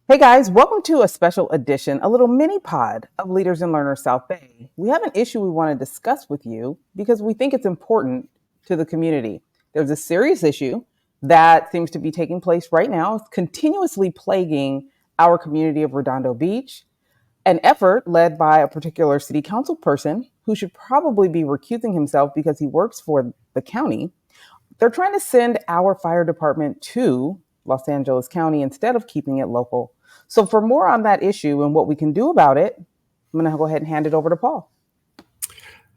Hey guys, welcome to a special edition, a little mini pod of Leaders and Learners South Bay. We have an issue we want to discuss with you because we think it's important to the community. There's a serious issue that seems to be taking place right now. It's continuously plaguing our community of Redondo Beach, an effort led by a particular city council person who should probably be recusing himself because he works for the county. They're trying to send our fire department to Los Angeles County instead of keeping it local. So, for more on that issue and what we can do about it, I'm going to go ahead and hand it over to Paul.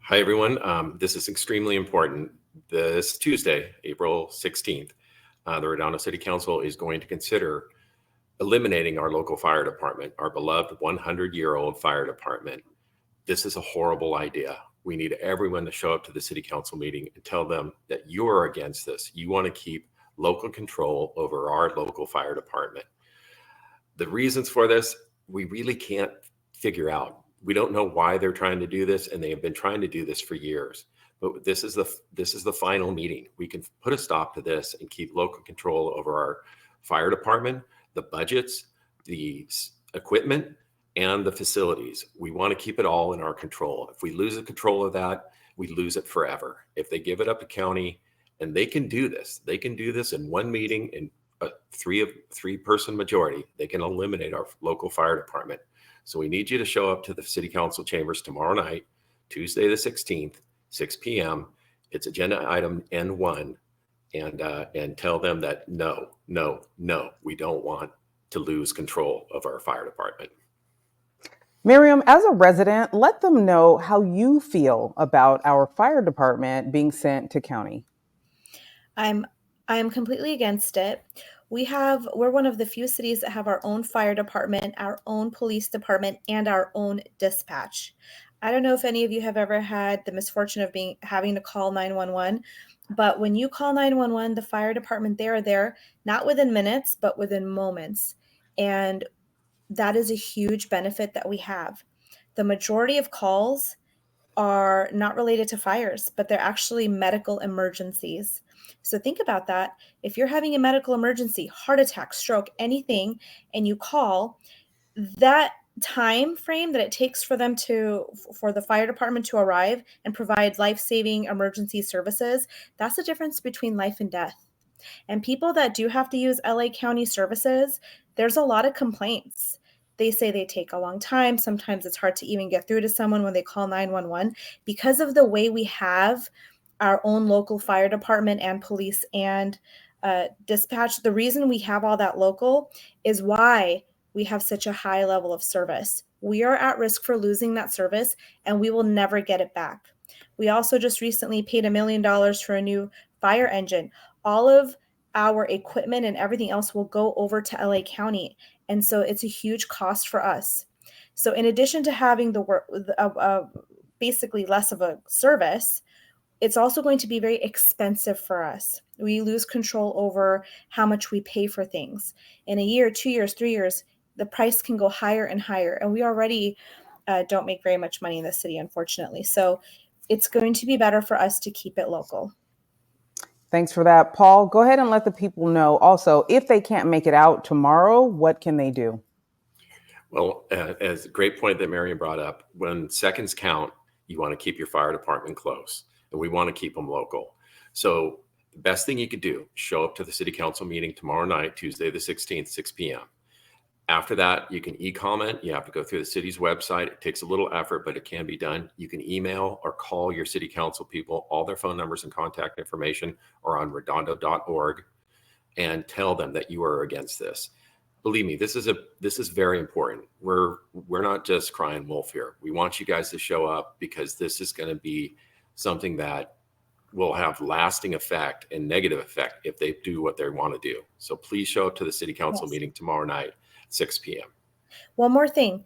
Hi, everyone. This is extremely important. This Tuesday, April 16th, the Redondo City Council is going to consider eliminating our local fire department, our beloved 100-year-old fire department. This is a horrible idea. We need everyone to show up to the city council meeting and tell them that you are against this. You want to keep local control over our local fire department. The reasons for this, we really can't figure out. We don't know why they're trying to do this, and they have been trying to do this for years. But this is the final meeting. We can put a stop to this and keep local control over our fire department, the budgets, the equipment, and the facilities. We want to keep it all in our control. If we lose the control of that, we lose it forever. If they give it up to county, and they can do this in one meeting in a three-person majority, they can eliminate our local fire department. So we need you to show up to the city council chambers tomorrow night, Tuesday the 16th, 6 p.m. It's agenda item N1, and tell them that no, we don't want to lose control of our fire department. Miriam, as a resident, let them know how you feel about our fire department being sent to county. I'm completely against it. We're one of the few cities that have our own fire department, our own police department, and our own dispatch. I don't know if any of you have ever had the misfortune of having to call 911, but when you call 911, the fire department, they are there, not within minutes, but within moments. And that is a huge benefit that we have. The majority of calls are not related to fires, but they're actually medical emergencies. So think about that. If you're having a medical emergency, heart attack, stroke, anything, and you call, that time frame that it takes for the fire department to arrive and provide life-saving emergency services, that's the difference between life and death. And people that do have to use LA County services, there's a lot of complaints. They say they take a long time. Sometimes it's hard to even get through to someone when they call 911 because of the way we have our own local fire department and police and dispatch. The reason we have all that local is why we have such a high level of service. We are at risk for losing that service, and we will never get it back. We also just recently paid $1 million for a new fire engine. All of our equipment and everything else will go over to LA County. And so it's a huge cost for us. So in addition to having basically less of a service, it's also going to be very expensive for us. We lose control over how much we pay for things. In a year, 2 years, 3 years, the price can go higher and higher. And we already don't make very much money in the city, unfortunately. So it's going to be better for us to keep it local. Thanks for that. Paul, go ahead and let the people know also, if they can't make it out tomorrow, what can they do? Well, as a great point that Marion brought up, when seconds count, you want to keep your fire department close, and we want to keep them local. So the best thing you could do, show up to the city council meeting tomorrow night, Tuesday the 16th, 6 p.m. After that, you can e-comment. You have to go through the city's website. It takes a little effort, but it can be done. You can email or call your city council people. All their phone numbers and contact information are on redondo.org, and tell them that you are against this. Believe me, this is very important. We're not just crying wolf here. We want you guys to show up because this is going to be something that will have lasting effect and negative effect if they do what they want to do. So please show up to the city council meeting tomorrow night, 6 p.m. One more thing.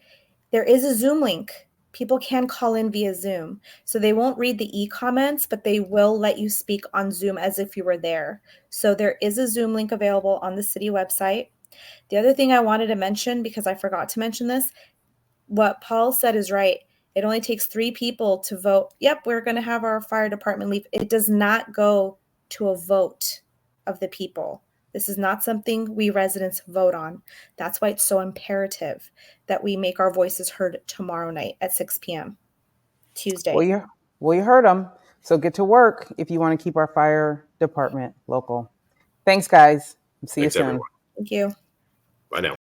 There is a Zoom link. People can call in via Zoom. So they won't read the e-comments, but they will let you speak on Zoom as if you were there. So there is a Zoom link available on the city website. The other thing I wanted to mention, because I forgot to mention this, what Paul said is right. It only takes 3 people to vote. Yep, we're going to have our fire department leave. It does not go to a vote of the people. This is not something we residents vote on. That's why it's so imperative that we make our voices heard tomorrow night at 6 p.m. Tuesday. Well, you heard them. So get to work if you want to keep our fire department local. Thanks, guys. See you Thanks, soon. everyone. Thank you. Bye now.